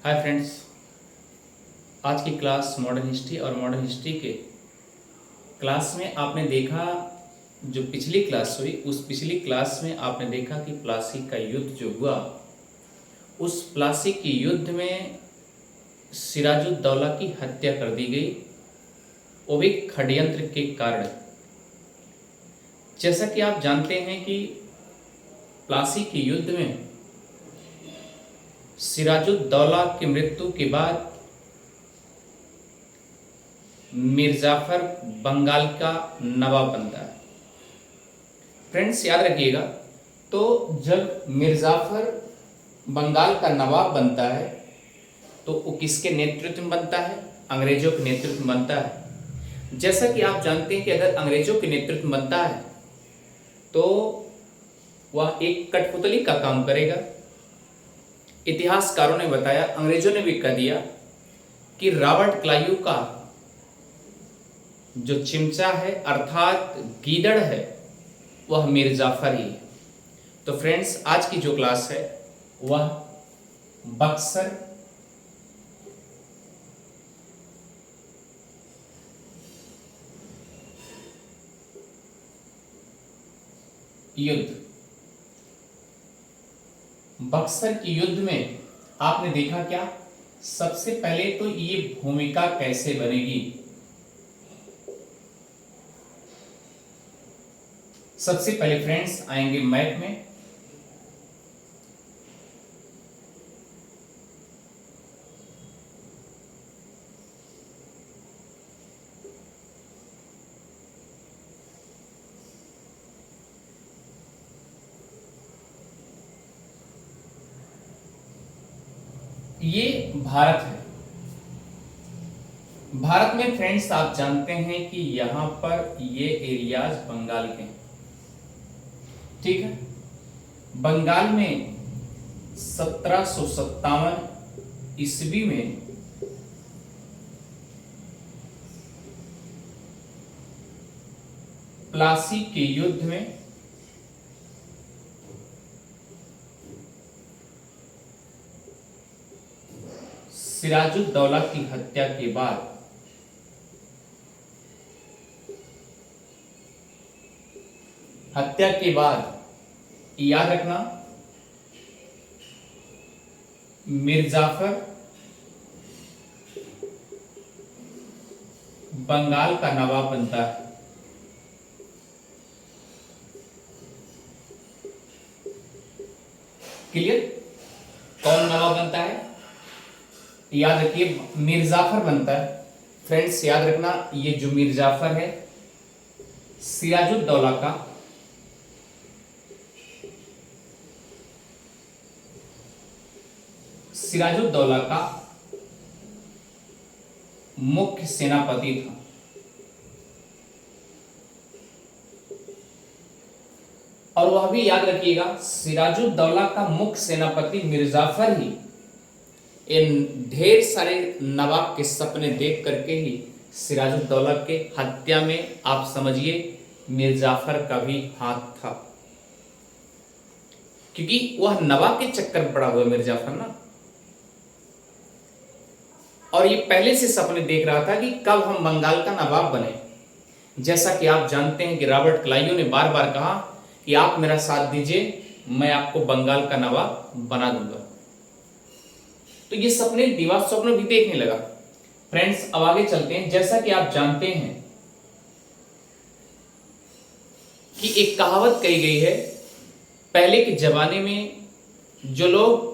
Hi friends. आज की class modern history और मॉडर्न हिस्ट्री के क्लास में आपने देखा, जो पिछली क्लास हुई उस पिछली क्लास में आपने देखा कि प्लासी का युद्ध जो हुआ, उस प्लासी की युद्ध में सिराजुद्दौला की हत्या कर दी गई, वो भी षड्यंत्र के कारण। जैसा कि आप जानते हैं कि प्लासी के युद्ध में सिराजुद्दौला की मृत्यु के बाद मिर्जाफर बंगाल का नवाब बनता है। फ्रेंड्स याद रखिएगा, तो जब मिर्जाफर बंगाल का नवाब बनता है तो वो किसके नेतृत्व में बनता है? अंग्रेजों के नेतृत्व में बनता है। जैसा कि आप जानते हैं कि अगर अंग्रेजों के नेतृत्व में बनता है तो वह एक कठपुतली का काम करेगा। इतिहासकारों ने बताया, अंग्रेजों ने भी कह दिया कि रॉबर्ट क्लाइव का जो चिमचा है अर्थात गीदड़ है वह मिर्जाफर ही है। तो फ्रेंड्स आज की जो क्लास है वह बक्सर युद्ध। बक्सर की युद्ध में आपने देखा क्या? सबसे पहले तो ये भूमिका कैसे बनेगी। सबसे पहले फ्रेंड्स आएंगे मैप में। ये भारत है। भारत में फ्रेंड्स आप जानते हैं कि यहां पर ये एरियाज बंगाल के हैं, ठीक है। बंगाल में 1757 ईस्वी में प्लासी के युद्ध में सिराजुद्दौला की हत्या के बाद याद रखना, मिर्जाफर बंगाल का नवाब बनता है। क्लियर? कौन नवाब बनता है? याद रखिए, मिर्जाफर बनता है। फ्रेंड्स याद रखना, ये जो मिर्जाफर है सिराजुद्दौला का मुख्य सेनापति था। और वह भी याद रखिएगा, सिराजुद्दौला का मुख्य सेनापति मिर्जाफर ही इन ढेर सारे नवाब के सपने देख करके ही सिराजुद्दौला के हत्या में आप समझिए मिर्जाफर का भी हाथ था, क्योंकि वह नवाब के चक्कर में पड़ा हुआ मिर्जाफर ना। और ये पहले से सपने देख रहा था कि कब हम बंगाल का नवाब बने। जैसा कि आप जानते हैं कि रॉबर्ट क्लाइव ने बार बार कहा कि आप मेरा साथ दीजिए, मैं आपको बंगाल का नवाब बना दूंगा। तो ये सपने दिवा स्वप्न भी देखने लगा। फ्रेंड्स अब आगे चलते हैं। जैसा कि आप जानते हैं कि एक कहावत कही गई है, पहले के जमाने में जो लोग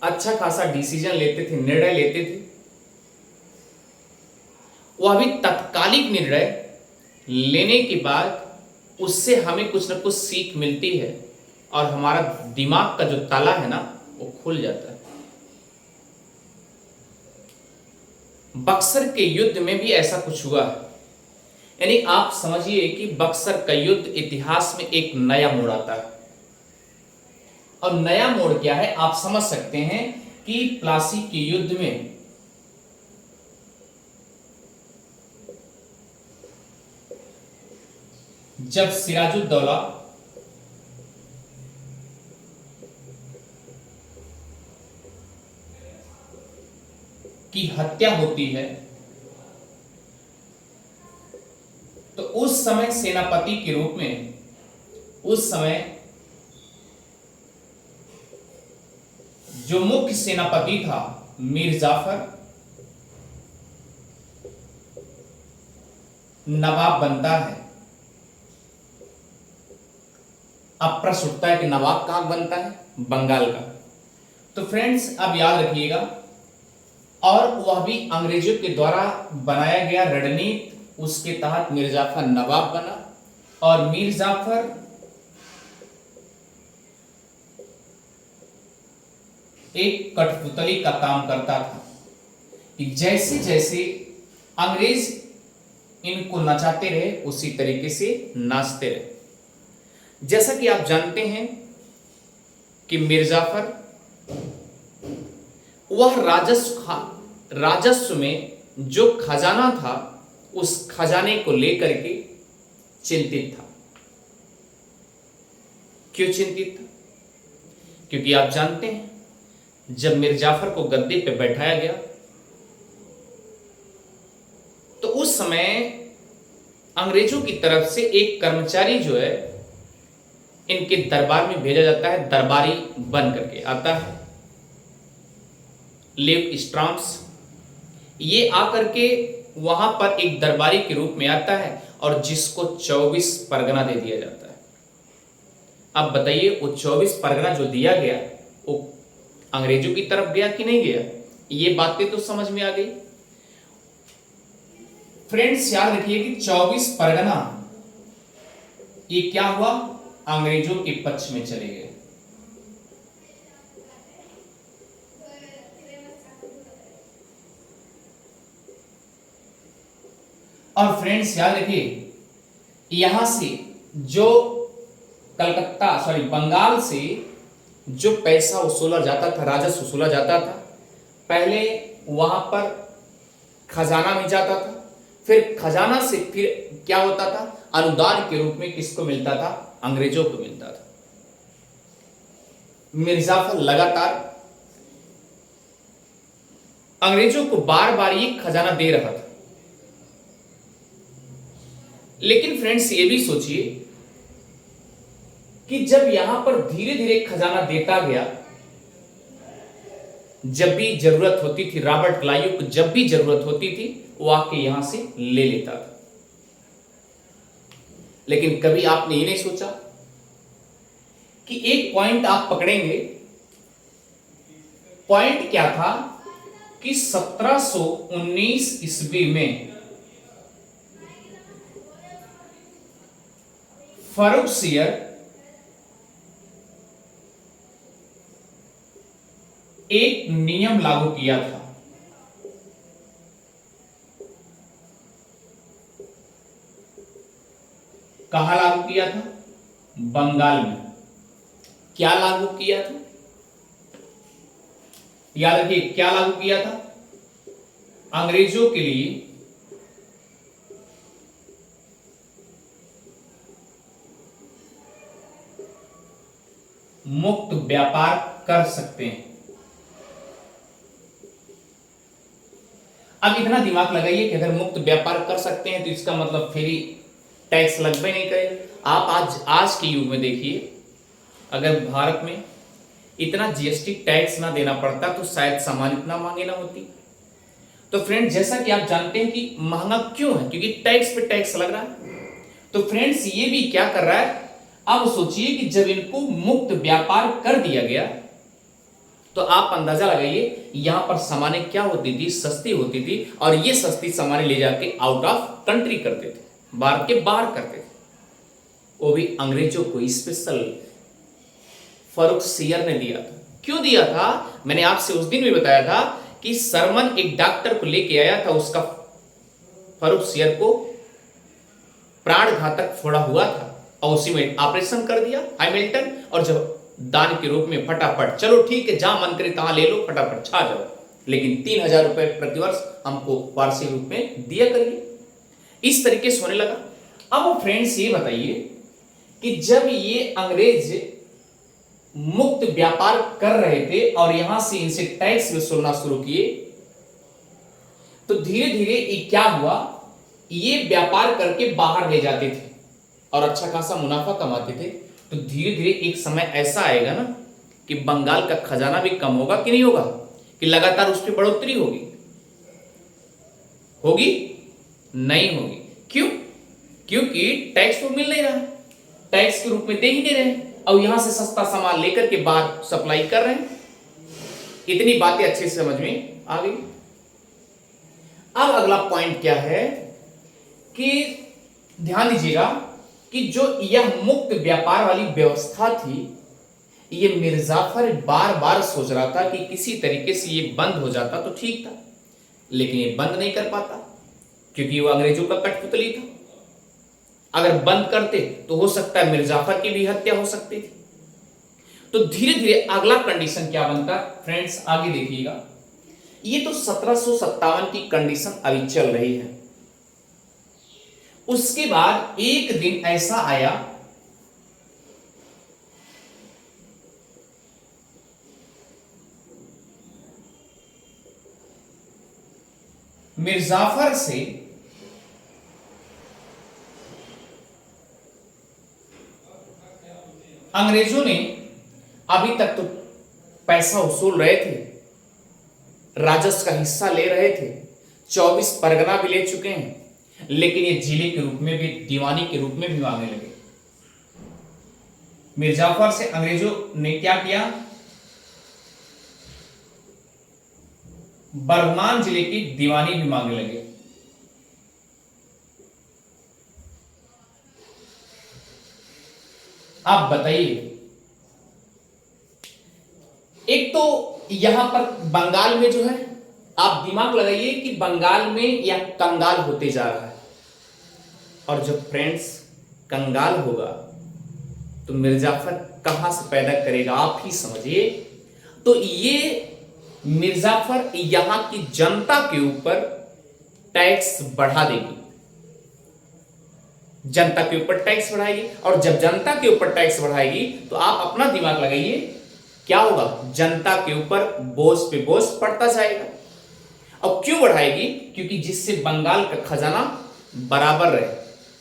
अच्छा खासा डिसीजन लेते थे, निर्णय लेते थे, वह भी तत्कालिक निर्णय लेने के बाद उससे हमें कुछ ना कुछ सीख मिलती है और हमारा दिमाग का जो ताला है ना वो खुल जाता है। बक्सर के युद्ध में भी ऐसा कुछ हुआ है। यानी आप समझिए कि बक्सर का युद्ध इतिहास में एक नया मोड़ आता है। और नया मोड़ क्या है आप समझ सकते हैं कि प्लासी के युद्ध में जब सिराजुद्दौला की हत्या होती है तो उस समय सेनापति के रूप में, उस समय जो मुख्य सेनापति था मीर जाफर नवाब बनता है। अब प्रश्न उठता है कि नवाब कहां बनता है? बंगाल का। तो फ्रेंड्स अब याद रखिएगा, और वह भी अंग्रेजों के द्वारा बनाया गया रणनीति, उसके तहत मीर जाफर नवाब बना। और मीर जाफर एक कठपुतली का काम करता था कि जैसे जैसे अंग्रेज इनको नचाते रहे उसी तरीके से नाचते रहे। जैसा कि आप जानते हैं कि मीर जाफर वह राजस्व में जो खजाना था उस खजाने को लेकर के चिंतित था। क्यों चिंतित था? क्योंकि आप जानते हैं जब मीर जाफर को गद्दे पे बैठाया गया तो उस समय अंग्रेजों की तरफ से एक कर्मचारी जो है इनके दरबार में भेजा जाता है, दरबारी बन करके आता है, लेव स्ट्राम्स। ये आकर के वहां पर एक दरबारी के रूप में आता है और जिसको 24 परगना दे दिया जाता है। अब बताइए वो 24 परगना जो दिया गया वो अंग्रेजों की तरफ गया कि नहीं गया? ये बातें तो समझ में आ गई। फ्रेंड्स याद रखिए कि 24 परगना ये क्या हुआ? अंग्रेजों के पक्ष में चले गए। और फ्रेंड्स याद रखिए यहां से जो बंगाल से जो पैसा वसूला जाता था, राजस्व वसूला जाता था, पहले वहां पर खजाना में जाता था, फिर खजाना से फिर क्या होता था? अनुदान के रूप में किसको मिलता था? अंग्रेजों को मिलता था। मीर जाफर लगातार अंग्रेजों को बार बार ये खजाना दे रहा था। लेकिन फ्रेंड्स ये भी सोचिए कि जब यहां पर धीरे धीरे खजाना देता गया, जब भी जरूरत होती थी, रॉबर्ट क्लाइव को जब भी जरूरत होती थी वो आके यहां से ले लेता था। लेकिन कभी आपने ये नहीं सोचा कि एक पॉइंट आप पकड़ेंगे। पॉइंट क्या था कि 1719 ईस्वी में फर्रुखसियर एक नियम लागू किया था। कहां लागू किया था? बंगाल में। क्या लागू किया था? याद रखिए क्या लागू किया था? अंग्रेजों के लिए मुक्त व्यापार कर सकते हैं। अब इतना दिमाग लगाइए कि अगर मुक्त व्यापार कर सकते हैं तो इसका मतलब फिर टैक्स लगभग नहीं करे। आप आज के युग में देखिए, अगर भारत में इतना जीएसटी टैक्स ना देना पड़ता तो शायद सामान इतना महंगे ना होती। तो फ्रेंड्स जैसा कि आप जानते हैं कि महंगा क्यों है? क्योंकि टैक्स पे टैक्स लग रहा है। तो फ्रेंड्स ये भी क्या कर रहा है? अब सोचिए कि जब इनको मुक्त व्यापार कर दिया गया तो आप अंदाजा लगाइए यहां पर सामानें क्या होती थी? सस्ती होती थी। और ये सस्ती सामानें ले जाके आउट ऑफ कंट्री करते थे, भारत के बाहर करते थे, वो भी अंग्रेजों को स्पेशल फर्रुखसियर ने दिया था। क्यों दिया था? मैंने आपसे उस दिन भी बताया था कि सरमन एक डॉक्टर को लेके आया था, उसका फर्रुखसियर को प्राण घातक फोड़ा हुआ था और उसी में ऑपरेशन कर दिया हैमिल्टन। और जब दान के रूप में फटाफट, चलो ठीक है जहां मन करे तहां ले लो, फटाफट छा जाओ, लेकिन 3000 रुपए प्रतिवर्ष हमको वार्षिक रूप में दिया करिए। इस तरीके से होने लगा। अब फ्रेंड्स ये बताइए कि जब ये अंग्रेज मुक्त व्यापार कर रहे थे और यहां से इनसे टैक्स वसूलना शुरू किए तो धीरे धीरे ये क्या हुआ, ये व्यापार करके बाहर ले जाते थे और अच्छा खासा मुनाफा कमाते थे। तो धीरे धीरे एक समय ऐसा आएगा ना कि बंगाल का खजाना भी कम होगा कि नहीं होगा, कि लगातार उस पर बढ़ोतरी होगी, होगी नहीं होगी। क्यों? क्योंकि टैक्स तो मिल नहीं रहा, टैक्स के रूप में दे ही नहीं रहे और यहां से सस्ता सामान लेकर के बाहर सप्लाई कर रहे हैं। इतनी बातें अच्छे से समझ में आ गई। अब अगला पॉइंट क्या है कि ध्यान दीजिएगा कि जो यह मुक्त व्यापार वाली व्यवस्था थी, ये मिर्जाफर बार बार सोच रहा था कि किसी तरीके से ये बंद हो जाता तो ठीक था, लेकिन ये बंद नहीं कर पाता क्योंकि वो अंग्रेजों का कठपुतली था। अगर बंद करते तो हो सकता है मिर्जाफर की भी हत्या हो सकती थी। तो धीरे धीरे अगला कंडीशन क्या बनता है फ्रेंड्स, आगे देखिएगा। ये तो 1757 की कंडीशन अभी चल रही है। उसके बाद एक दिन ऐसा आया मिर्जाफर से अंग्रेजों ने अभी तक तो पैसा वसूल रहे थे, राजस्व का हिस्सा ले रहे थे, 24 परगना भी ले चुके हैं, लेकिन ये जिले के रूप में भी, दीवानी के रूप में भी मांगने लगे। मिर्जाफर से अंग्रेजों ने क्या किया, बर्धमान जिले की दीवानी भी मांगने लगे। आप बताइए, एक तो यहां पर बंगाल में जो है, आप दिमाग लगाइए कि बंगाल में यह कंगाल होते जा रहा है, और जब फ्रेंड्स कंगाल होगा तो मिर्जाफर कहां से पैदा करेगा, आप ही समझिए। तो ये मिर्जाफर यहां की जनता के ऊपर टैक्स बढ़ा देगी, जनता के ऊपर टैक्स बढ़ाएगी, और जब जनता के ऊपर टैक्स बढ़ाएगी तो आप अपना दिमाग लगाइए क्या होगा, जनता के ऊपर बोझ पे बोझ पड़ता जाएगा। अब क्यों बढ़ाएगी, क्योंकि जिससे बंगाल का खजाना बराबर रहे,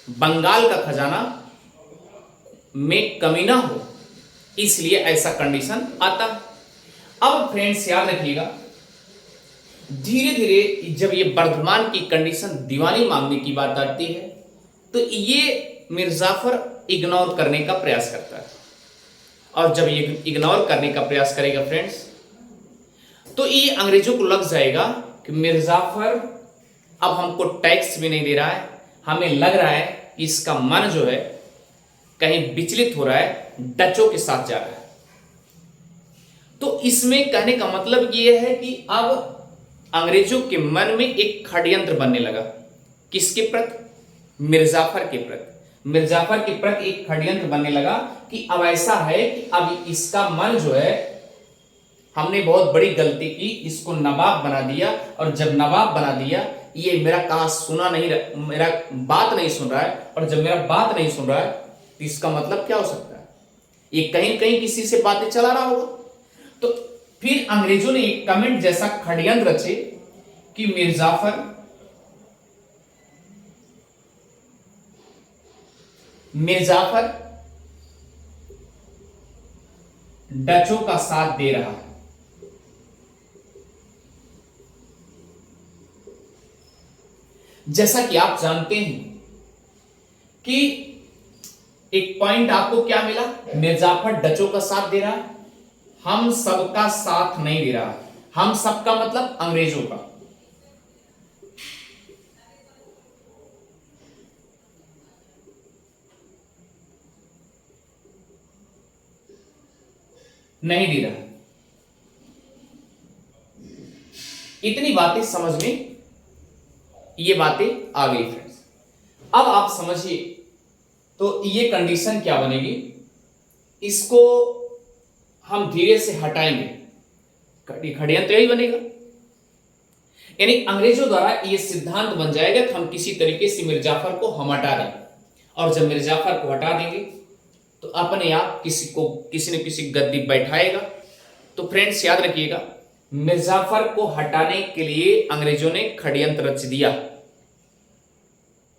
बंगाल का खजाना में कमी ना हो, इसलिए ऐसा कंडीशन आता है। अब फ्रेंड्स याद रखिएगा, धीरे धीरे जब ये वर्धमान की कंडीशन दीवानी मांगने की बात आती है तो ये मिर्जाफर इग्नोर करने का प्रयास करता है, और जब ये इग्नोर करने का प्रयास करेगा फ्रेंड्स, तो ये अंग्रेजों को लग जाएगा कि मिर्जाफर अब हमको टैक्स भी नहीं दे रहा है, हमें लग रहा है कि इसका मन जो है कहीं विचलित हो रहा है, डचों के साथ जा रहा है। तो इसमें कहने का मतलब ये है कि अब अंग्रेजों के मन में एक षड्यंत्र बनने लगा, किसके प्रति, मिर्जाफर के प्रति। मिर्जाफर के प्रति एक षड्यंत्र बनने लगा कि अब ऐसा है कि अब इसका मन जो है, हमने बहुत बड़ी गलती की, इसको नवाब बना दिया, और जब नवाब बना दिया ये मेरा कहा सुना नहीं, मेरा बात नहीं सुन रहा है, और जब मेरा बात नहीं सुन रहा है तो इसका मतलब क्या हो सकता है, ये कहीं कहीं किसी से बातें चला रहा होगा। तो फिर अंग्रेजों ने एक कमेंट जैसा षड्यंत्र रचे कि मिर्जाफर डचों का साथ दे रहा है। जैसा कि आप जानते हैं कि एक पॉइंट आपको क्या मिला, मिर्जाफर डचों का साथ दे रहा है, हम सबका साथ नहीं दे रहा। हम सबका मतलब अंग्रेजों का। नहीं दे रहा। इतनी बातें समझ में, ये बातें आ गई फ्रेंड्स। अब आप समझिए, तो ये कंडीशन क्या बनेगी, इसको हम धीरे से हटाएंगे, षड्यंत्र यही बनेगा। यानी अंग्रेजों द्वारा ये सिद्धांत बन जाएगा कि हम किसी तरीके से मिर्जाफर को हम हटा दें, और जब मिर्जाफर को हटा देंगे तो अपने आप किसी न किसी गद्दी बैठाएगा। तो फ्रेंड्स याद रखिएगा, मिर्जाफर को हटाने के लिए अंग्रेजों ने षड्यंत्र रच दिया।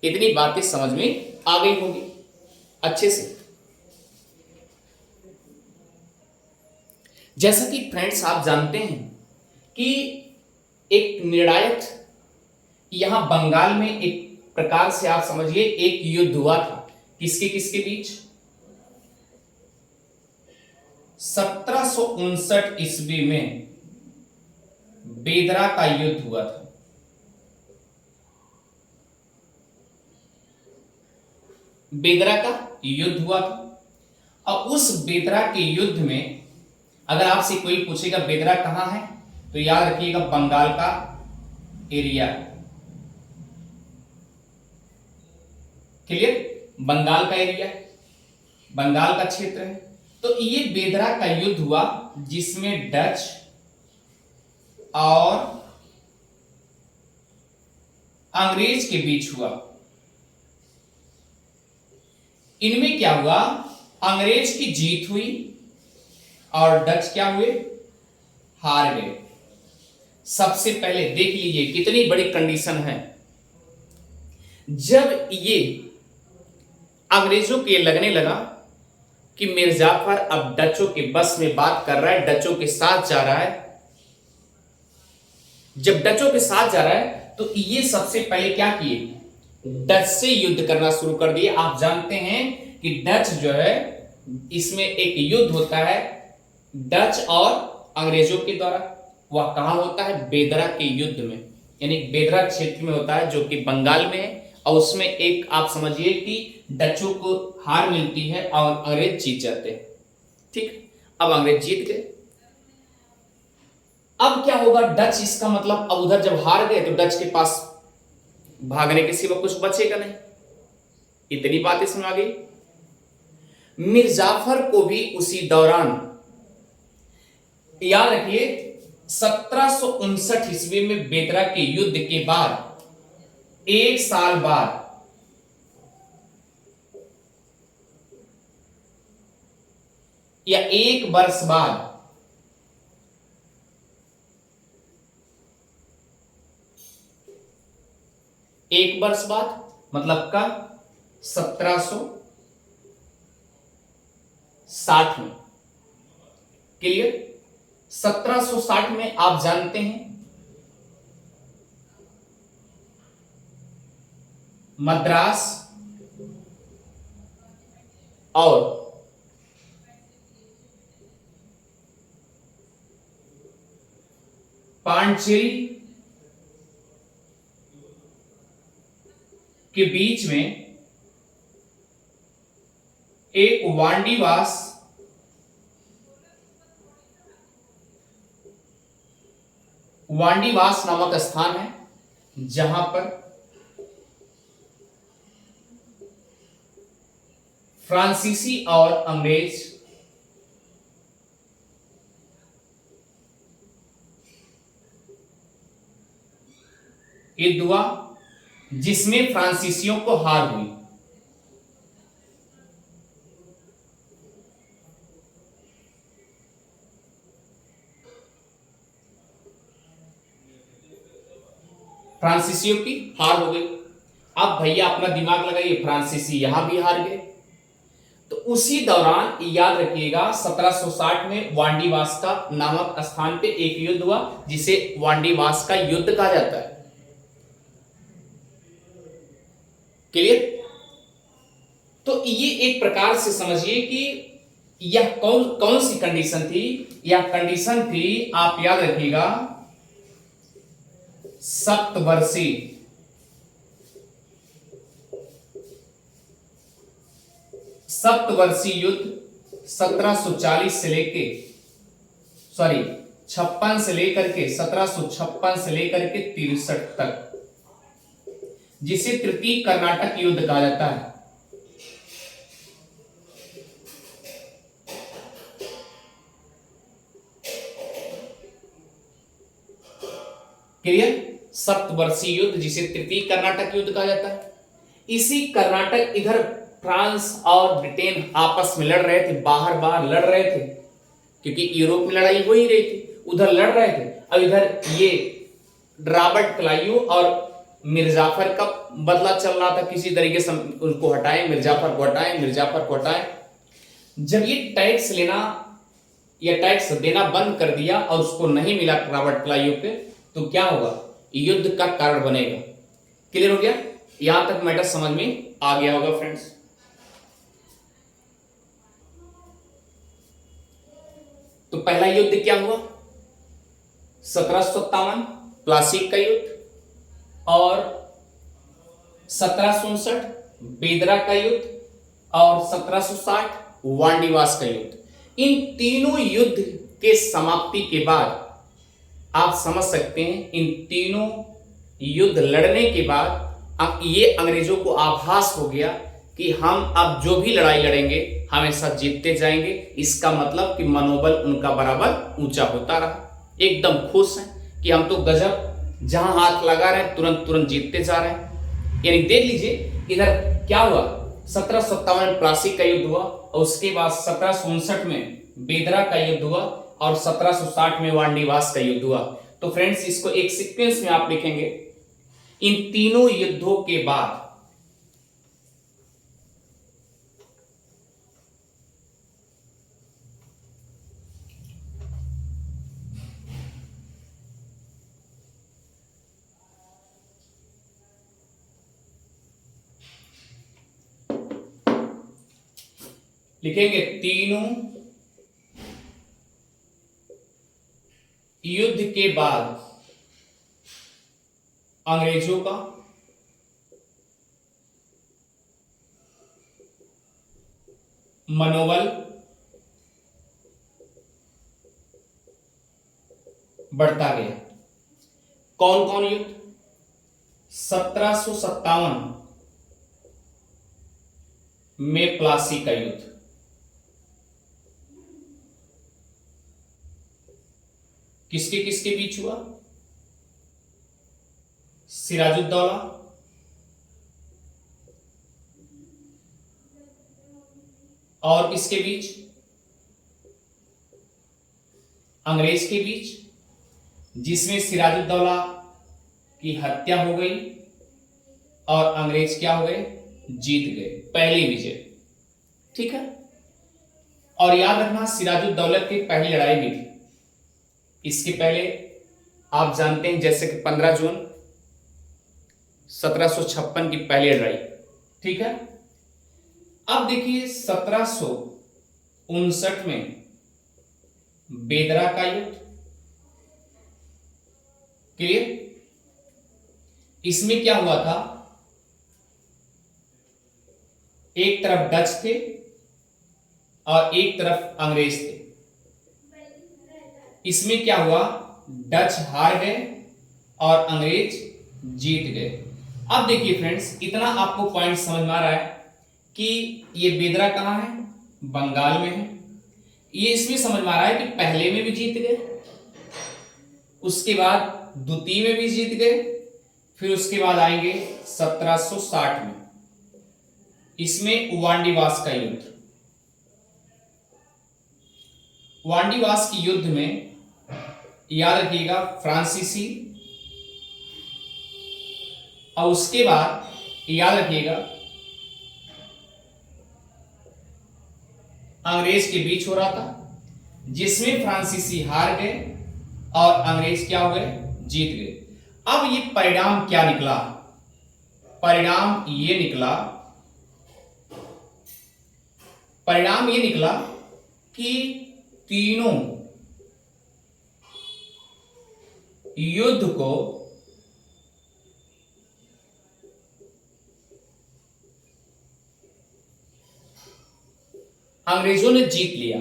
इतनी बातें समझ में आ गई होगी अच्छे से। जैसा कि फ्रेंड्स आप जानते हैं कि एक निर्णायक यहां बंगाल में एक प्रकार से आप समझिए एक युद्ध हुआ था। किसके किसके बीच? 1759 ईस्वी में बेदरा का युद्ध हुआ था। बेदरा का युद्ध हुआ था। अब उस बेदरा के युद्ध में अगर आपसे कोई पूछेगा बेदरा कहां है, तो याद रखिएगा बंगाल का एरिया। क्लियर? बंगाल का एरिया, बंगाल का क्षेत्र है। तो ये बेदरा का युद्ध हुआ जिसमें डच और अंग्रेज के बीच हुआ। इनमें क्या हुआ? अंग्रेज की जीत हुई और डच क्या हुए? हार गए। सबसे पहले देख लीजिए कितनी बड़ी कंडीशन है। जब ये अंग्रेजों के लगने लगा कि मिर्जाफर अब डचों के बस में बात कर रहा है, डचों के साथ जा रहा है, जब डचों के साथ जा रहा है तो ये सबसे पहले क्या किए? डच से युद्ध करना शुरू कर दिए। आप जानते हैं कि डच जो है, इसमें एक युद्ध होता है डच और अंग्रेजों के द्वारा। वह कहां होता है? बेदरा के युद्ध में, यानी बेदरा क्षेत्र में होता है जो कि बंगाल में है। और उसमें एक आप समझिए कि डचों को हार मिलती है और अंग्रेज जीत जाते हैं। ठीक, अब अंग्रेज जीत गए। अब क्या होगा? डच, इसका मतलब अब उधर जब हार गए तो डच के पास भागने के सिवा कुछ बचेगा नहीं। इतनी बातें समझ आ गई। मिर्जाफर को भी उसी दौरान, याद रखिए 1759 ईस्वी में बेदरा के युद्ध के बाद एक साल बाद या एक वर्ष बाद मतलब का 1760 में। क्लियर? 1760 में आप जानते हैं मद्रास और पांडिचेरी के बीच में एक वांडीवास नामक स्थान है, जहां पर फ्रांसीसी और अंग्रेज युद्ध हुआ, जिसमें फ्रांसीसियों को हार हुई। फ्रांसीसियों की हार हो गई। अब भैया अपना दिमाग लगाइए, फ्रांसीसी यहां भी हार गए। तो उसी दौरान याद रखिएगा 1760 में वांडीवास का नामक स्थान पे एक युद्ध हुआ, जिसे वांडीवास का युद्ध कहा जाता है। क्लियर? तो ये एक प्रकार से समझिए कि यह कौन सी कंडीशन थी। यह कंडीशन थी, आप याद रखिएगा, सप्तवर्षीय युद्ध 1740 से लेके 56 से लेकर के 1756 से लेकर के 63 तक, जिसे तृतीय कर्नाटक युद्ध कहा जाता है। क्लियर? सप्तवर्षीय युद्ध जिसे तृतीय कर्नाटक युद्ध कहा जाता है। इसी कर्नाटक, इधर फ्रांस और ब्रिटेन आपस में लड़ रहे थे, बाहर लड़ रहे थे, क्योंकि यूरोप में लड़ाई हो ही रही थी। उधर लड़ रहे थे। अब इधर ये रॉबर्ट क्लाइव और मिर्जाफर का बदला चल रहा था, किसी तरीके से उनको हटाएं, मिर्जाफर को हटाएं, मिर्जाफर को हटाएं। जब ये टैक्स लेना या टैक्स देना बंद कर दिया और उसको नहीं मिला रॉबर्ट क्लाइव पे, तो क्या होगा, युद्ध का कारण बनेगा। क्लियर हो गया? यहां तक मैटर समझ में आ गया होगा फ्रेंड्स। तो पहला युद्ध क्या हुआ, 1757 प्लासी का युद्ध, और 1759 बेदरा का युद्ध, और 1760 वांडीवास का युद्ध। इन तीनों युद्ध के समाप्ति के बाद आप समझ सकते हैं, इन तीनों युद्ध लड़ने के बाद अब ये अंग्रेजों को आभास हो गया कि हम अब जो भी लड़ाई लड़ेंगे हमेशा जीतते जाएंगे। इसका मतलब कि मनोबल उनका बराबर ऊंचा होता रहा। एकदम खुश हैं कि हम तो गजब, जहां हाथ लगा रहे हैं तुरंत तुरंत जीतते जा रहे हैं। यानी देख लीजिए इधर क्या हुआ, 1757 में प्लासी का युद्ध हुआ, और उसके बाद 1759 में बेदरा का युद्ध हुआ, और 1760 में वांडीवास का युद्ध हुआ। तो फ्रेंड्स इसको एक सीक्वेंस में आप लिखेंगे, इन तीनों युद्धों के बाद लिखेंगे तीनों युद्ध के बाद अंग्रेजों का मनोबल बढ़ता गया। कौन कौन युद्ध, 1757 में प्लासी का युद्ध, किसके किसके बीच हुआ, सिराजुद्दौला और किसके बीच, अंग्रेज के बीच, जिसमें सिराजुद्दौला की हत्या हो गई और अंग्रेज क्या हो गए, जीत गए, पहली विजय। ठीक है, और याद रखना सिराजुद्दौला की पहली लड़ाई भी थी। इसके पहले आप जानते हैं जैसे कि 15 जून 1756 की पहली लड़ाई। ठीक है, अब देखिए 1759 में बेदरा का युद्ध। क्लियर? इसमें क्या हुआ था, एक तरफ डच थे और एक तरफ अंग्रेज थे। इसमें क्या हुआ, डच हार गए और अंग्रेज जीत गए। अब देखिए फ्रेंड्स, इतना आपको पॉइंट समझ में आ रहा है कि ये बेदरा कहां है, बंगाल में है। ये इसमें समझ में आ रहा है कि पहले में भी जीत गए, उसके बाद द्वितीय में भी जीत गए, फिर उसके बाद आएंगे 1760 में, इसमें वांडीवास का युद्ध। वांडीवास की युद्ध में याद रखिएगा फ्रांसीसी, और उसके बाद याद रखिएगा अंग्रेज के बीच हो रहा था, जिसमें फ्रांसीसी हार गए और अंग्रेज क्या हो गए, जीत गए। अब ये परिणाम क्या निकला, परिणाम ये निकला कि तीनों युद्ध को अंग्रेजों ने जीत लिया,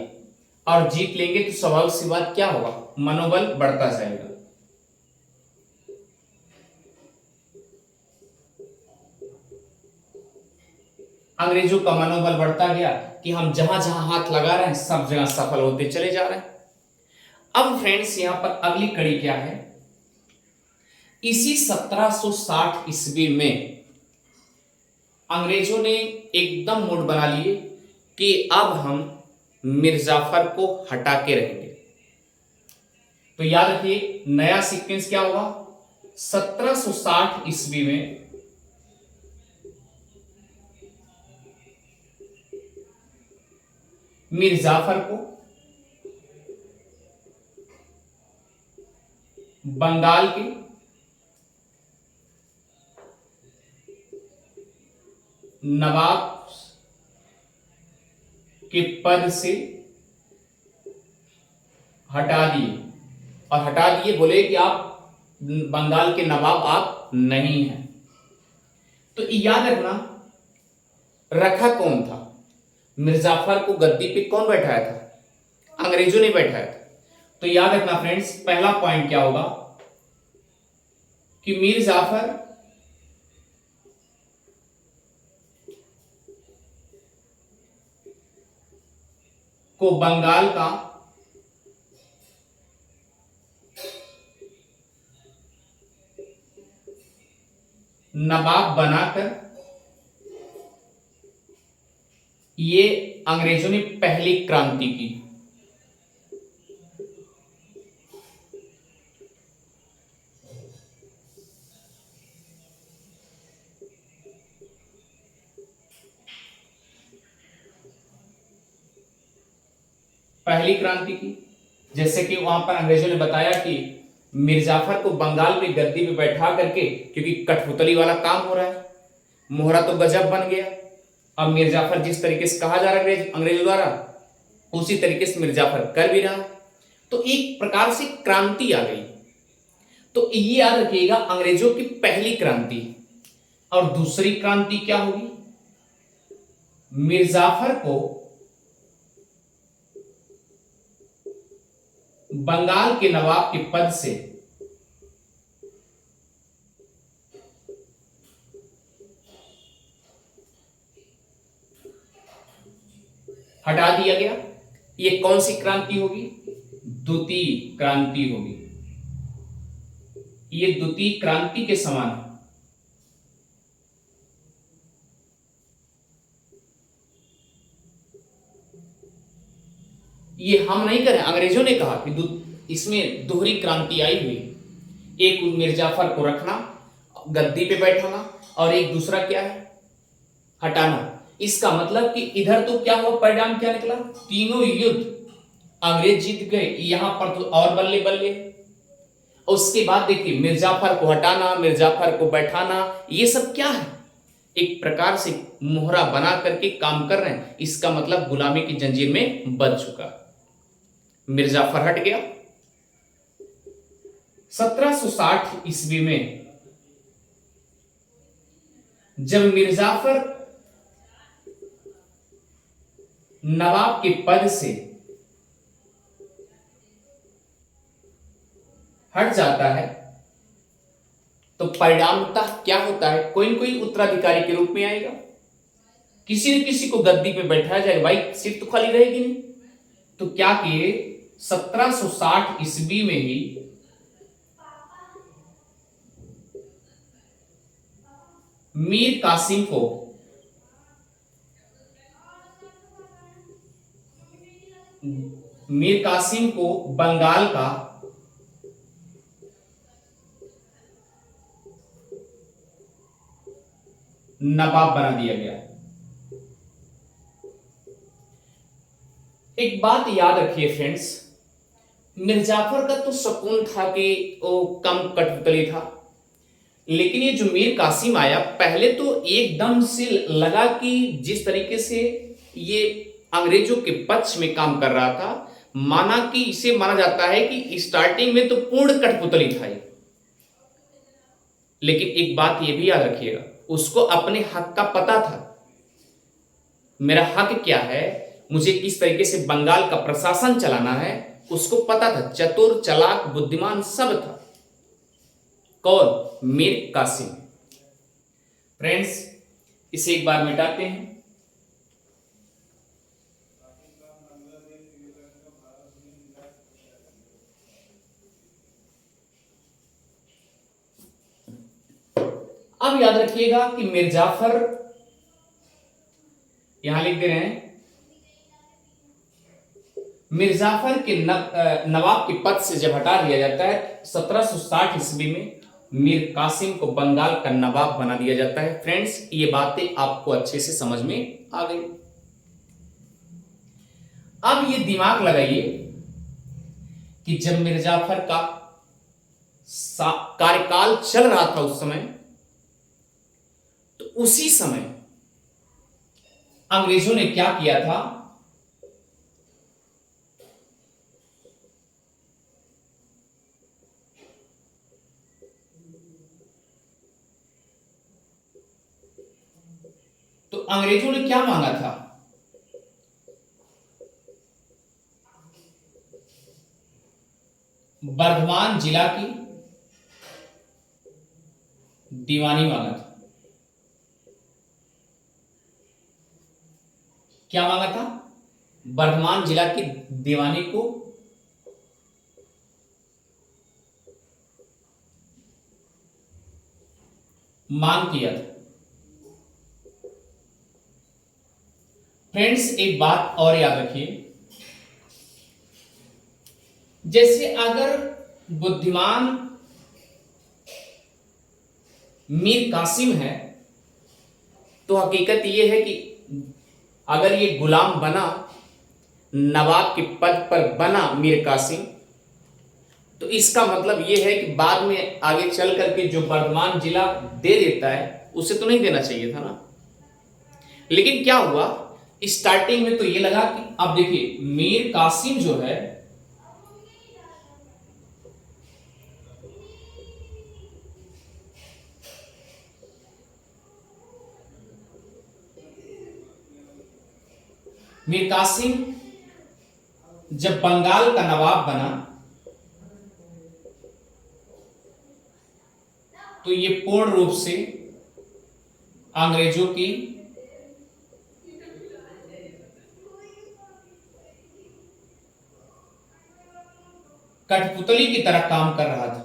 और जीत लेंगे तो स्वाभाविक सी बात क्या होगा, मनोबल बढ़ता जाएगा। अंग्रेजों का मनोबल बढ़ता गया कि हम जहां जहां हाथ लगा रहे हैं सब जगह सफल होते चले जा रहे हैं। अब फ्रेंड्स यहां पर अगली कड़ी क्या है, इसी 1760 ईस्वी में अंग्रेजों ने एकदम मूड बना लिए कि अब हम मिर्जाफर को हटा के रहेंगे। तो याद रखिए नया सीक्वेंस क्या होगा, 1760 ईस्वी में मीर जाफर को बंगाल के नवाब के पद से हटा दिए, और हटा दिए बोले कि आप बंगाल के नवाब आप नहीं हैं। तो याद रखना, रखा कौन था, मिर्जाफर को गद्दी पे कौन बैठाया था, अंग्रेजों ने बैठाया था। तो याद रखना फ्रेंड्स, पहला पॉइंट क्या होगा कि मीर जाफर को बंगाल का नवाब बनाकर ये अंग्रेजों ने पहली क्रांति की। पहली क्रांति की, जैसे कि वहां पर अंग्रेजों ने बताया कि मिर्जाफर को बंगाल में गद्दी पे बैठा करके, क्योंकि कठपुतली वाला काम हो रहा है, मोहरा तो गजब बन गया। अब मिर्जाफर जिस तरीके से कहा जा रहा है अंग्रेजों द्वारा, उसी तरीके से मिर्जाफर कर भी रहा, तो एक प्रकार से क्रांति आ गई। तो ये याद रखिएगा, अंग्रेजों की पहली क्रांति। और दूसरी क्रांति क्या होगी, मिर्जाफर को बंगाल के नवाब के पद से हटा दिया गया। ये कौन सी क्रांति होगी, द्वितीय क्रांति होगी। ये द्वितीय क्रांति के समान है। ये हम नहीं करें, अंग्रेजों ने कहा कि इसमें दोहरी क्रांति आई हुई, एक मिर्जाफर को रखना, गद्दी पे बैठाना, और एक दूसरा क्या है, हटाना। इसका मतलब कि इधर तो क्या हुआ, परिणाम क्या निकला, तीनों युद्ध अंग्रेज जीत गए, यहां पर तो और बल्ले बल्ले। उसके बाद देखिए, मिर्जाफर को हटाना, मिर्जाफर को बैठाना, ये सब क्या है, एक प्रकार से मोहरा बना करके काम कर रहे हैं। इसका मतलब गुलामी की जंजीर में बंध चुका। मिर्जाफर हट गया। 1760 ईस्वी में जब मिर्जाफर नवाब के पद से हट जाता है, तो परिणामतः क्या होता है, कोई न कोई उत्तराधिकारी के रूप में आएगा, किसी न किसी को गद्दी पे बैठाया जाएगा, भाई सीट तो खाली रहेगी नहीं। तो क्या किए, 1760 ईस्वी में ही मीर कासिम को बंगाल का नवाब बना दिया गया। एक बात याद रखिए फ्रेंड्स, मिर्जाफर का तो सुकून था कि वो कम कठपुतली था, लेकिन ये जो मीर कासिम आया, पहले तो एकदम से लगा कि जिस तरीके से ये अंग्रेजों के पक्ष में काम कर रहा था, माना कि इसे माना जाता है कि स्टार्टिंग में तो पूर्ण कठपुतली था ये। लेकिन एक बात ये भी याद रखिएगा, उसको अपने हक का पता था, मेरा हक क्या है, मुझे किस तरीके से बंगाल का प्रशासन चलाना है, उसको पता था। चतुर, चालाक, बुद्धिमान सब था। कौन, मीर कासिम। फ्रेंड्स, इसे एक बार मिटाते हैं। अब याद रखिएगा कि मिर्जाफर, यहां लिख दे रहे हैं, मिर्जाफर के नवाब के पद से जब हटा दिया जाता है 1760 ईस्वी में मीर कासिम को बंगाल का नवाब बना दिया जाता है। फ्रेंड्स, ये बातें आपको अच्छे से समझ में आ गई। अब ये दिमाग लगाइए कि जब मिर्जाफर का कार्यकाल चल रहा था उस समय, तो उसी समय अंग्रेजों ने क्या किया था, तो अंग्रेजों ने क्या मांगा था, बर्धमान जिला की दीवानी मांगा था। क्या मांगा था? बर्धमान जिला की दीवानी को मांग किया था। फ्रेंड्स, एक बात और याद रखिए, जैसे अगर बुद्धिमान मीर कासिम है, तो हकीकत यह है कि अगर ये गुलाम बना, नवाब के पद पर बना मीर कासिम, तो इसका मतलब यह है कि बाद में आगे चल करके जो बर्धमान जिला दे देता है उसे तो नहीं देना चाहिए था ना। लेकिन क्या हुआ, स्टार्टिंग में तो ये लगा कि अब देखिए मीर कासिम जो है मीर कासिम जब बंगाल का नवाब बना, तो ये पूर्ण रूप से अंग्रेजों की कठपुतली की तरह काम कर रहा था।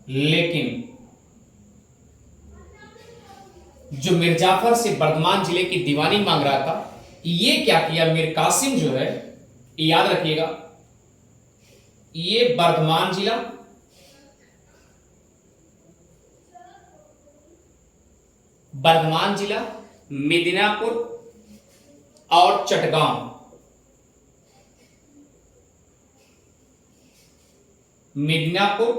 लेकिन जो मिर्जाफर से बर्धमान जिले की दीवानी मांग रहा था, ये क्या किया मीर कासिम जो है, याद रखिएगा, ये बर्धमान जिला, मिदनापुर और चटगांव, मिदनापुर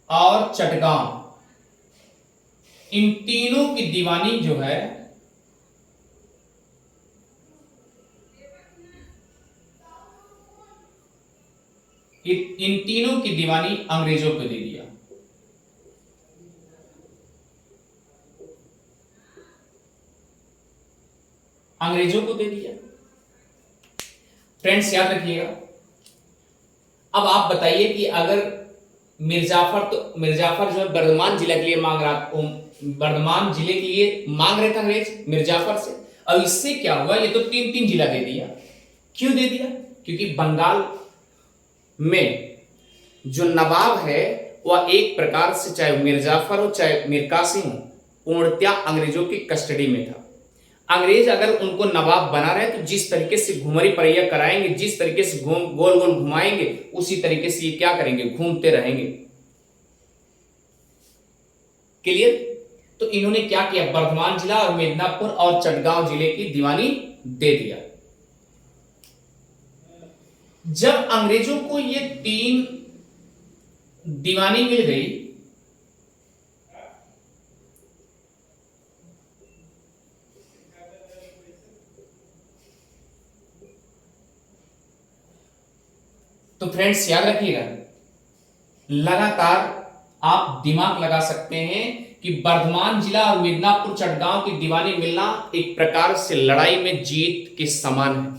और चटगांव, इन तीनों की दीवानी जो है इन तीनों की दीवानी अंग्रेजों को दे दिया। अंग्रेजों को दे दिया। फ्रेंड्स, याद रखिएगा। अब आप बताइए कि अगर मिर्जाफर जो है बर्धमान जिले के लिए मांग रहा, बर्धमान जिले के लिए मांग रहे थे अंग्रेज मिर्जाफर से, अब इससे क्या हुआ, ये तो 3-3 जिला दे दिया। क्यों दे दिया? क्योंकि बंगाल में जो नवाब है वह एक प्रकार से, चाहे मिर्जाफर हो चाहे मीर कासिम हो, पूर्णतया अंग्रेजों की कस्टडी में था। अंग्रेज अगर उनको नवाब बना रहे तो जिस तरीके से घुमरी परैया कराएंगे, जिस तरीके से गोल गोल घुमाएंगे, उसी तरीके से ये क्या करेंगे, घूमते रहेंगे। क्लियर? तो इन्होंने क्या किया, बर्धमान जिला और मिदनापुर और चटगांव जिले की दीवानी दे दिया। जब अंग्रेजों को ये 3 दीवानी मिल गई, तो फ्रेंड्स याद रखिएगा, लगातार आप दिमाग लगा सकते हैं कि बर्धमान जिला और मिदनापुर चटगांव की दीवानी मिलना एक प्रकार से लड़ाई में जीत के समान है।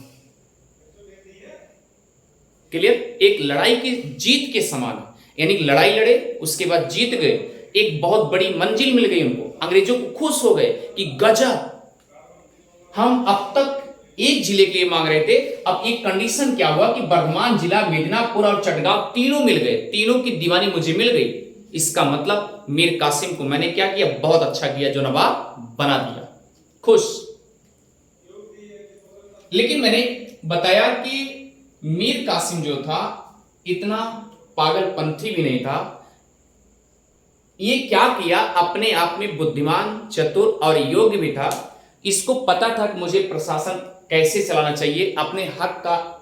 क्लियर? एक लड़ाई की जीत के समान है, यानी लड़ाई लड़े, उसके बाद जीत गए, एक बहुत बड़ी मंजिल मिल गई उनको। अंग्रेजों को खुश हो गए कि गजब, हम अब तक एक जिले के लिए मांग रहे थे, अब एक कंडीशन क्या हुआ कि बर्धमान जिला, मिदनापुर और चटगांव तीनों मिल गए, तीनों की दीवानी मुझे मिल गई। इसका मतलब मीर कासिम को मैंने क्या किया, बहुत अच्छा किया, जो नवाब बना दिया, खुश। लेकिन मैंने बताया कि मीर कासिम जो था इतना पागलपंथी भी नहीं था। ये क्या किया, अपने आप में बुद्धिमान, चतुर और योग्य भी था। इसको पता था कि मुझे प्रशासन कैसे चलाना चाहिए, अपने हक का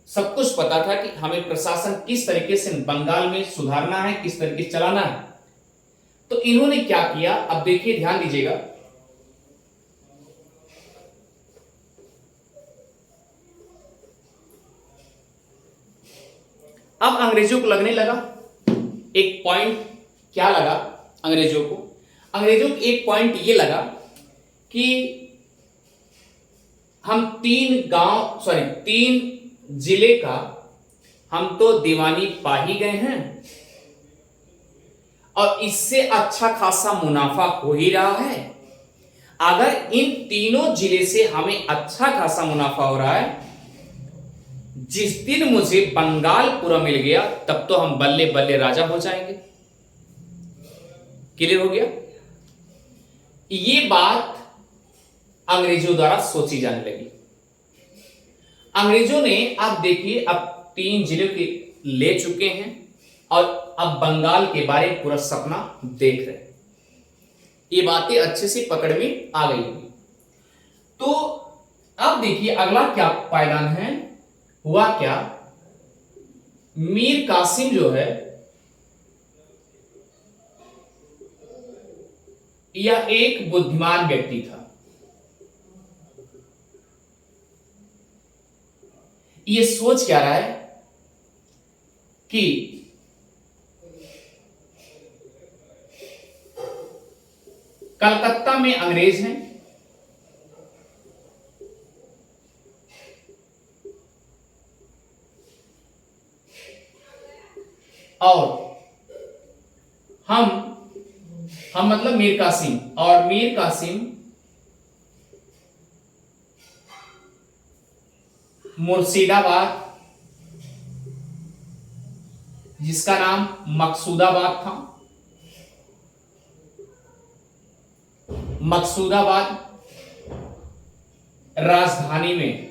सब कुछ पता था कि हमें प्रशासन किस तरीके से बंगाल में सुधारना है, किस तरीके से चलाना है। तो इन्होंने क्या किया, अब देखिए, ध्यान दीजिएगा। अब अंग्रेजों को लगने लगा एक पॉइंट, क्या लगा अंग्रेजों को, अंग्रेजों को एक पॉइंट ये लगा कि हम 3 जिले का हम तो दीवानी पा ही गए हैं और इससे अच्छा खासा मुनाफा हो ही रहा है। अगर इन तीनों जिले से हमें अच्छा खासा मुनाफा हो रहा है, जिस दिन मुझे बंगाल पूरा मिल गया तब तो हम बल्ले बल्ले राजा हो जाएंगे। क्लियर हो गया? ये बात अंग्रेजों द्वारा सोची जाने लगी। अंग्रेजों ने, आप देखिए, अब 3 जिलों के ले चुके हैं और अब बंगाल के बारे में पूरा सपना देख रहे हैं। ये बातें अच्छे से पकड़ में आ गई होगी। तो अब देखिए अगला क्या पायदान है, हुआ क्या, मीर कासिम जो है यह एक बुद्धिमान व्यक्ति था। ये सोच क्या रहा है कि कलकत्ता में अंग्रेज हैं और हम मतलब मीर कासिम, और मीर कासिम मुर्शिदाबाद, जिसका नाम मकसूदाबाद था, मकसूदाबाद राजधानी में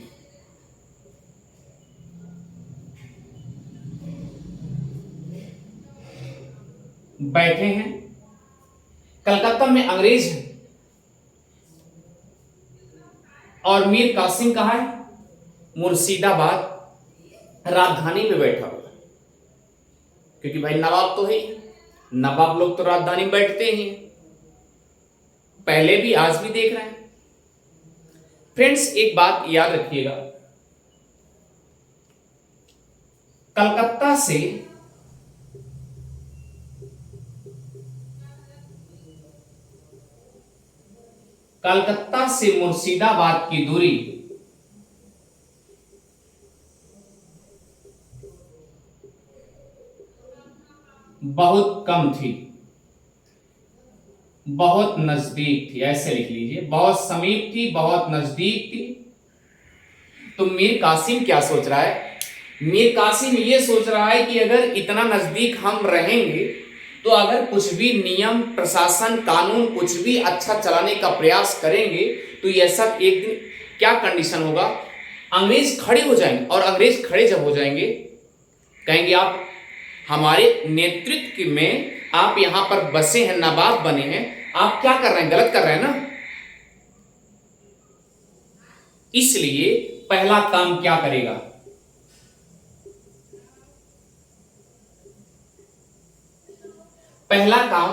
बैठे हैं। कलकत्ता में अंग्रेज हैं और मीर कासिम कहां है, मुर्शिदाबाद राजधानी में बैठा हुआ। क्योंकि भाई नवाब तो है, नवाब लोग तो राजधानी में बैठते ही हैं, पहले भी आज भी देख रहे हैं। फ्रेंड्स एक बात याद रखिएगा, कलकत्ता से मुर्शिदाबाद की दूरी बहुत कम थी, बहुत नजदीक थी, ऐसे लिख लीजिए, बहुत समीप थी, बहुत नजदीक थी। तो मीर कासिम क्या सोच रहा है, मीर कासिम ये सोच रहा है कि अगर इतना नजदीक हम रहेंगे तो अगर कुछ भी नियम, प्रशासन, कानून कुछ भी अच्छा चलाने का प्रयास करेंगे तो यह सब एक दिन क्या कंडीशन होगा, अंग्रेज खड़े हो जाएंगे। और अंग्रेज खड़े जब हो जाएंगे, कहेंगे आप हमारे नेतृत्व में आप यहां पर बसे हैं, नवाब बने हैं, आप क्या कर रहे हैं, गलत कर रहे हैं ना। इसलिए पहला काम क्या करेगा, पहला काम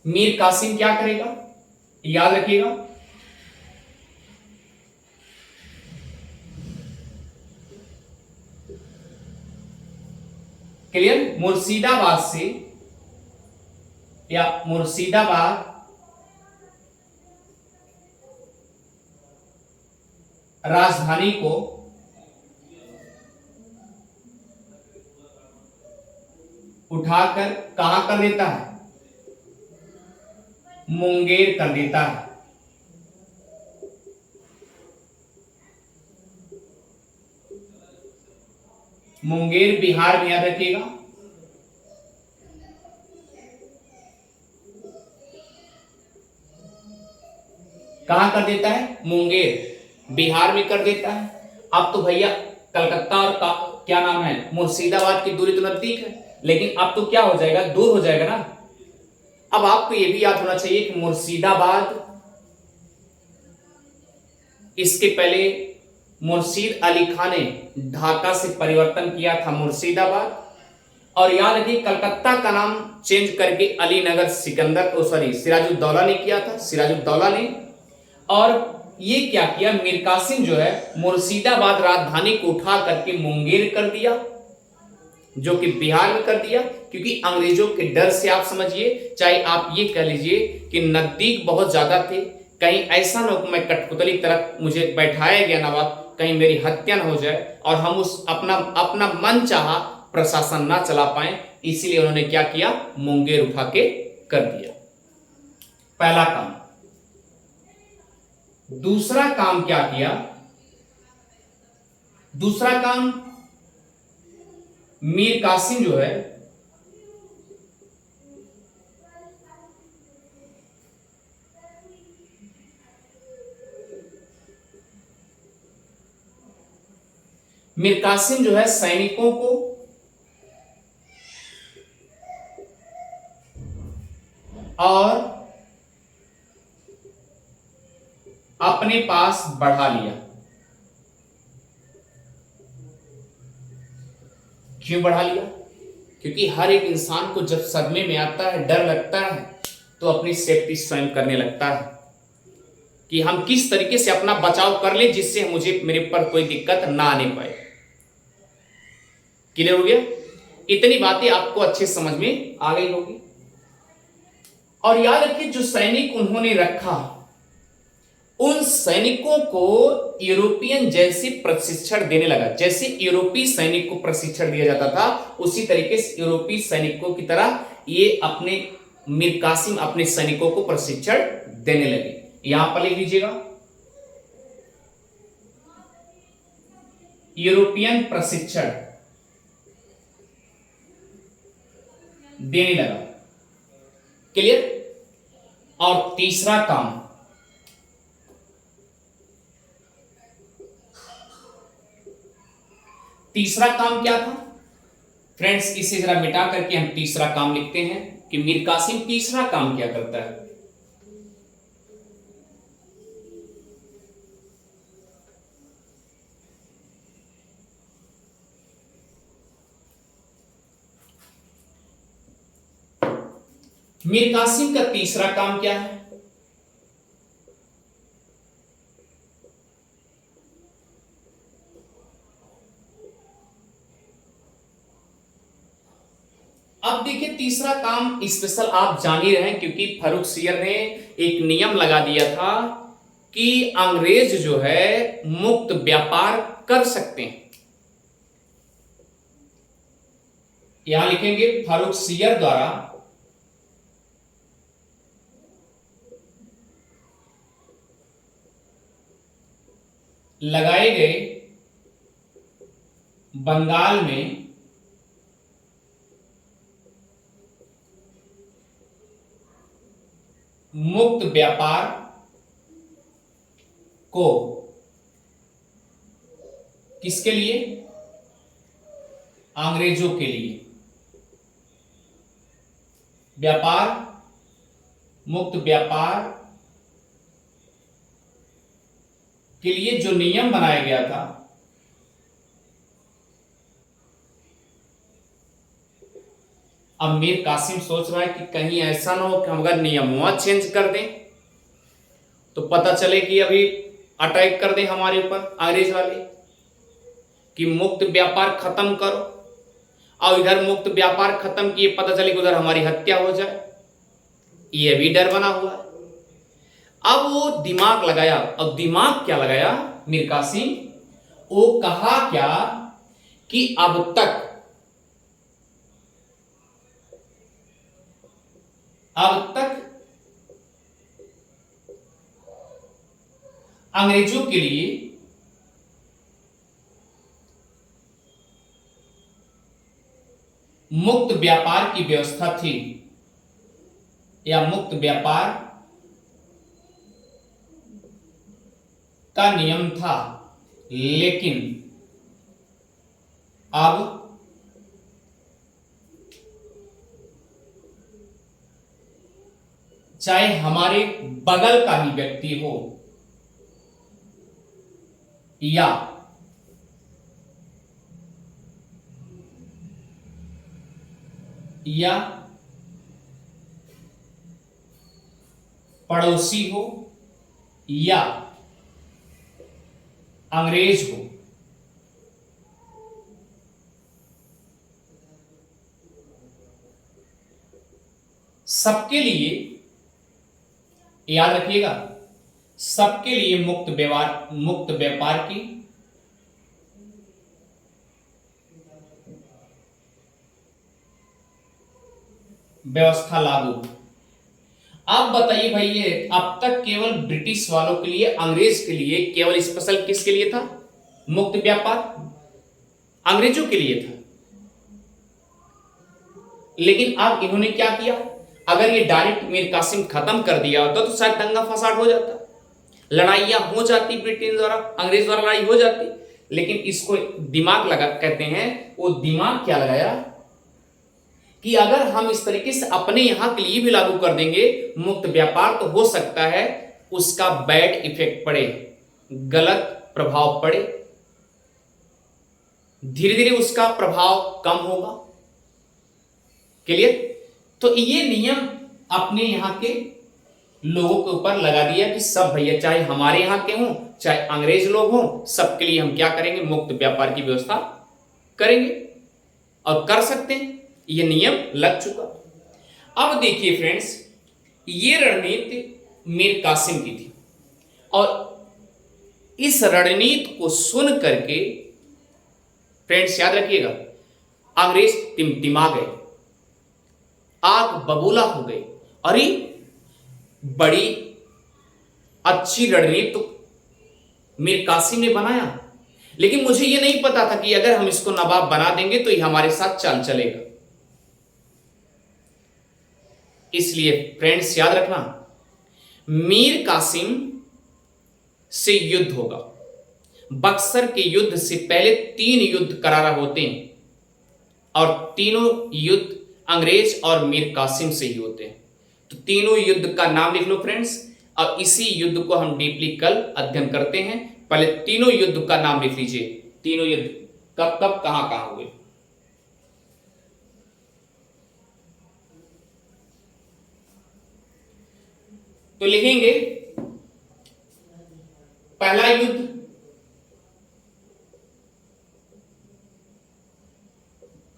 मीर कासिम क्या करेगा, याद रखिएगा, क्लियर, मुर्शिदाबाद से या मुर्शिदाबाद राजधानी को उठाकर कहां कर देता है, मुंगेर कर देता है। मुंगेर बिहार में, याद रखिएगा, कहां कर देता है? मुंगेर, बिहार में कर देता है। अब तो भैया कलकत्ता और क्या नाम है, मुर्शिदाबाद की दूरी तो नजदीक है, लेकिन अब तो क्या हो जाएगा, दूर हो जाएगा ना। अब आपको यह भी याद होना चाहिए कि मुर्शिदाबाद, इसके पहले मुर्शीद अली खान ने ढाका से परिवर्तन किया था मुर्शिदाबाद, और याद रखिए कलकत्ता का नाम चेंज करके अली नगर सिकंदर सॉरी सिराजुद्दौला ने किया था, सिराजुद्दौला ने। और ये क्या किया, मीर कासिम जो है मुर्शिदाबाद राजधानी को उठा करके मुंगेर कर दिया, जो कि बिहार में कर दिया, क्योंकि अंग्रेजों के डर से आप समझिए, चाहे आप ये कह लीजिए कि नजदीक बहुत ज्यादा थे, कहीं ऐसा न हो मैं कठपुतली तरफ मुझे बैठाया गया नवाब, कहीं मेरी हत्या न हो जाए और हम उस अपना अपना मन चाहा प्रशासन ना चला पाए, इसीलिए उन्होंने क्या किया, मुंगेर उठा के कर दिया। पहला काम। दूसरा काम क्या किया, दूसरा काम मीर कासिम जो है मीर कासिम जो है सैनिकों को और अपने पास बढ़ा लिया। क्यों बढ़ा लिया? क्योंकि हर एक इंसान को जब सदमे में आता है, डर लगता है, तो अपनी सेफ्टी स्वयं करने लगता है कि हम किस तरीके से अपना बचाव कर ले जिससे मुझे मेरे पर कोई दिक्कत ना आने पाए। क्लियर हो गया? इतनी बातें आपको अच्छे समझ में आ गई होगी। और याद रखिए जो सैनिक उन्होंने रखा, उन सैनिकों को यूरोपियन जैसे प्रशिक्षण देने लगा। जैसे यूरोपीय सैनिक को प्रशिक्षण दिया जाता था, उसी तरीके से यूरोपीय सैनिकों की तरह ये अपने मीर कासिम अपने सैनिकों को प्रशिक्षण देने लगे। यहां पर लिख लीजिएगा, यूरोपियन प्रशिक्षण देने लगा। क्लियर? और तीसरा काम, तीसरा काम क्या था फ्रेंड्स? इसे जरा मिटा करके हम तीसरा काम लिखते हैं कि मीर कासिम तीसरा काम क्या करता है। मीर कासिम का तीसरा काम क्या है? अब देखिए तीसरा काम स्पेशल आप जान ही रहे हैं, क्योंकि फारूक सियर ने एक नियम लगा दिया था कि अंग्रेज जो है मुक्त व्यापार कर सकते हैं। यहां लिखेंगे फारूक सियर द्वारा लगाए गए बंगाल में मुक्त व्यापार को किसके लिए? अंग्रेजों के लिए। व्यापार, मुक्त व्यापार के लिए जो नियम बनाया गया था, अब मीर कासिम सोच रहा है कि कहीं ऐसा ना हो कि हम अगर नियम चेंज कर दें तो पता चले कि अभी अटैक कर दें हमारे ऊपर अंग्रेज वाले, कि मुक्त व्यापार खत्म करो, और इधर मुक्त व्यापार खत्म किए पता चले कि उधर हमारी हत्या हो जाए। ये भी डर बना हुआ है। अब वो दिमाग लगाया, अब दिमाग क्या लगाया मीर कासिम? वो कहा क्या कि अब तक अंग्रेजों के लिए मुक्त व्यापार की व्यवस्था थी, या मुक्त व्यापार का नियम था, लेकिन अब चाहे हमारे बगल का ही व्यक्ति हो या पड़ोसी हो या अंग्रेज हो, सबके लिए, याद रखिएगा, सबके लिए मुक्त व्यापार की व्यवस्था लागू। आप बताइए भाई, ये अब तक केवल ब्रिटिश वालों के लिए, अंग्रेज के लिए केवल स्पेशल किसके लिए था? मुक्त व्यापार अंग्रेजों के लिए था। लेकिन अब इन्होंने क्या किया? अगर ये डायरेक्ट मीर कासिम खत्म कर दिया होता तो शायद दंगा फसाद हो जाता, लड़ाइयां हो जाती, ब्रिटेन द्वारा, अंग्रेज द्वारा लड़ाई हो जाती। लेकिन इसको दिमाग लगा, कहते हैं वो दिमाग क्या लगाया कि अगर हम इस तरीके से अपने यहां के लिए भी लागू कर देंगे मुक्त व्यापार, तो हो सकता है उसका बैड इफेक्ट पड़े, गलत प्रभाव पड़े, धीरे धीरे उसका प्रभाव कम होगा। क्लियर? तो ये नियम अपने यहां के लोगों के ऊपर लगा दिया कि सब भैया, चाहे हमारे यहां के हों चाहे अंग्रेज लोग हों, सबके लिए हम क्या करेंगे? मुक्त व्यापार की व्यवस्था करेंगे, और कर सकते हैं। ये नियम लग चुका। अब देखिए फ्रेंड्स, ये रणनीति मीर कासिम की थी, और इस रणनीति को सुन करके फ्रेंड्स याद रखिएगा, अंग्रेज टिमटिमा गए, आग बबूला हो गए। अरे बड़ी अच्छी रणनीति तो मीर कासिम ने बनाया, लेकिन मुझे यह नहीं पता था कि अगर हम इसको नवाब बना देंगे तो ये हमारे साथ चाल चलेगा। इसलिए फ्रेंड्स याद रखना, मीर कासिम से युद्ध होगा। बक्सर के युद्ध से पहले 3 युद्ध करारा होते हैं, और तीनों युद्ध अंग्रेज और मीर कासिम से ही होते हैं। तो तीनों युद्ध का नाम लिख लो फ्रेंड्स, और इसी युद्ध को हम डीपली कल अध्ययन करते हैं। पहले तीनों युद्ध का नाम लिख लीजिए, तीनों युद्ध कब कब कहां कहां हुए। तो लिखेंगे पहला युद्ध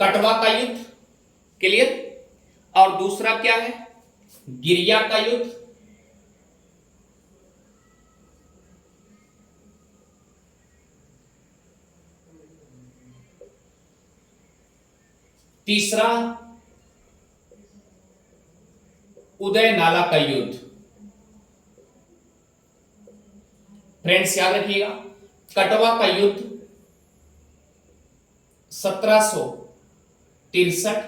कटवा का युद्ध, क्लियर, और दूसरा क्या है? गिरिया का युद्ध, तीसरा उदय नाला का युद्ध। फ्रेंड्स याद रखिएगा, कटवा का युद्ध 1763,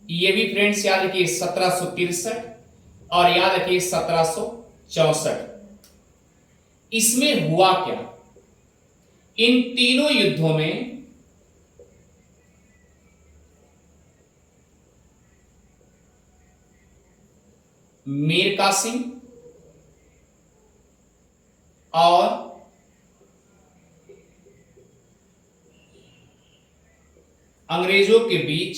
ये भी फ्रेंड्स याद रखिए 1763, और याद रखिए 1764। इसमें हुआ क्या? इन तीनों युद्धों में मीर कासिम और अंग्रेजों के बीच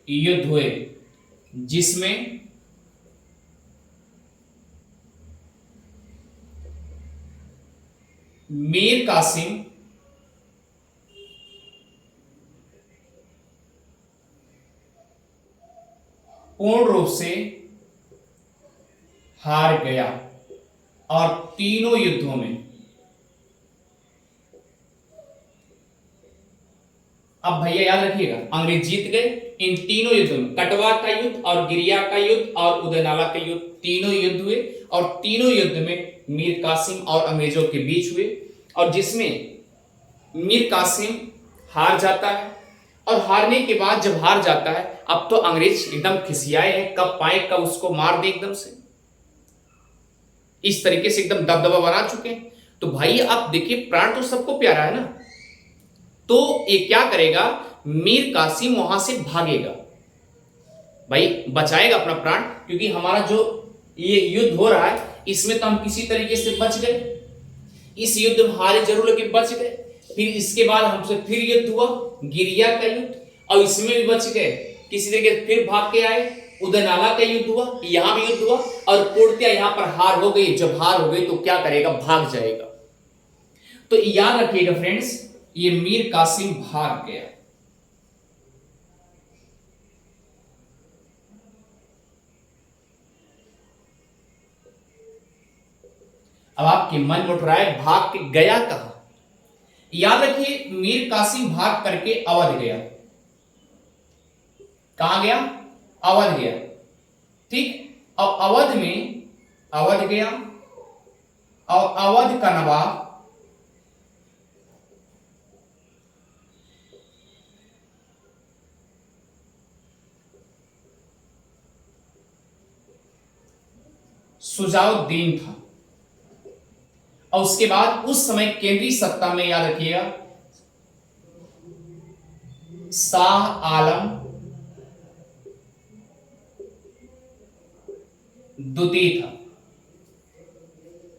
युद्ध हुए, जिसमें मीर कासिम पूर्ण रूप से हार गया, और तीनों युद्धों में, अब भैया याद रखिएगा, अंग्रेज जीत गए इन तीनों युद्धों में। कटवा का युद्ध और गिरिया का युद्ध और उदयनाला का युद्ध, तीनों युद्ध हुए, और तीनों युद्ध में मीर कासिम और अंग्रेजों के बीच हुए, और जिसमें मीर कासिम हार जाता है। और हारने के बाद जब हार जाता है, अब तो अंग्रेज एकदम खिसियाए हैं, कब पाए कब उसको मार दे एकदम से। इस तरीके से एकदम दबदबा बना चुके हैं। तो भाई आप देखिए, प्राण तो सबको प्यारा है ना, तो ये क्या करेगा, मीर कासिम वहां से भागेगा, भाई बचाएगा अपना प्राण, क्योंकि हमारा जो ये युद्ध हो रहा है इसमें तो हम किसी तरीके से बच गए, इस युद्ध में हारे जरूर लेकिन बच गए। फिर इसके बाद हमसे फिर युद्ध हुआ, गिरिया का युद्ध, और इसमें भी बच गए किसी तरीके से, फिर भाग के आए, उदयनाला का युद्ध हुआ, यहां भी युद्ध हुआ, और पूर्णतः यहां पर हार हो गई। जब हार हो गई तो क्या करेगा, भाग जाएगा। तो याद रखिएगा फ्रेंड्स, ये मीर कासिम भाग गया। अब आपके मन में उठ रहा है भाग के गया कहां। याद रखिए, मीर कासिम भाग करके अवध गया। कहां गया, अवध गया, ठीक। अब अवध में, अवध गया, और अवध का नवाब सुजाउद्दीन था। और उसके बाद उस समय केंद्रीय सत्ता में, याद रखिएगा, शाह आलम द्वितीय था,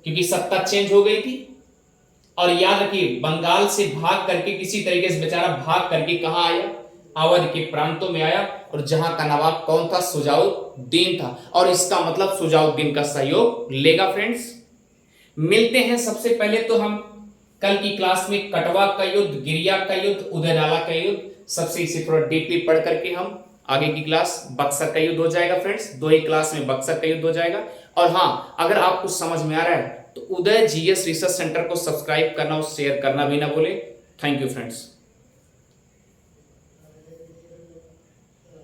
क्योंकि सत्ता चेंज हो गई थी। और याद रखिए, बंगाल से भाग करके किसी तरीके से बेचारा भाग करके कहां आया, अवध के प्रांतों में आया, और जहां का नवाब कौन था, सुजाउद्दीन था। और इसका मतलब सुजाउद्दीन का सहयोग लेगा। फ्रेंड्स मिलते हैं। सबसे पहले तो हम कल की क्लास में कटवा का युद्ध, गिरिया का युद्ध, उदयनाला का युद्ध, सबसे इसे थोड़ा डीपली पढ़ करके हम आगे की क्लास बक्सर का युद्ध हो जाएगा। फ्रेंड्स 2 ही क्लास में बक्सर का युद्ध हो जाएगा। और हाँ, अगर आपको समझ में आ रहा है तो उदय जीएस रिसर्च सेंटर को सब्सक्राइब करना और शेयर करना भी ना भूले। Thank you friends.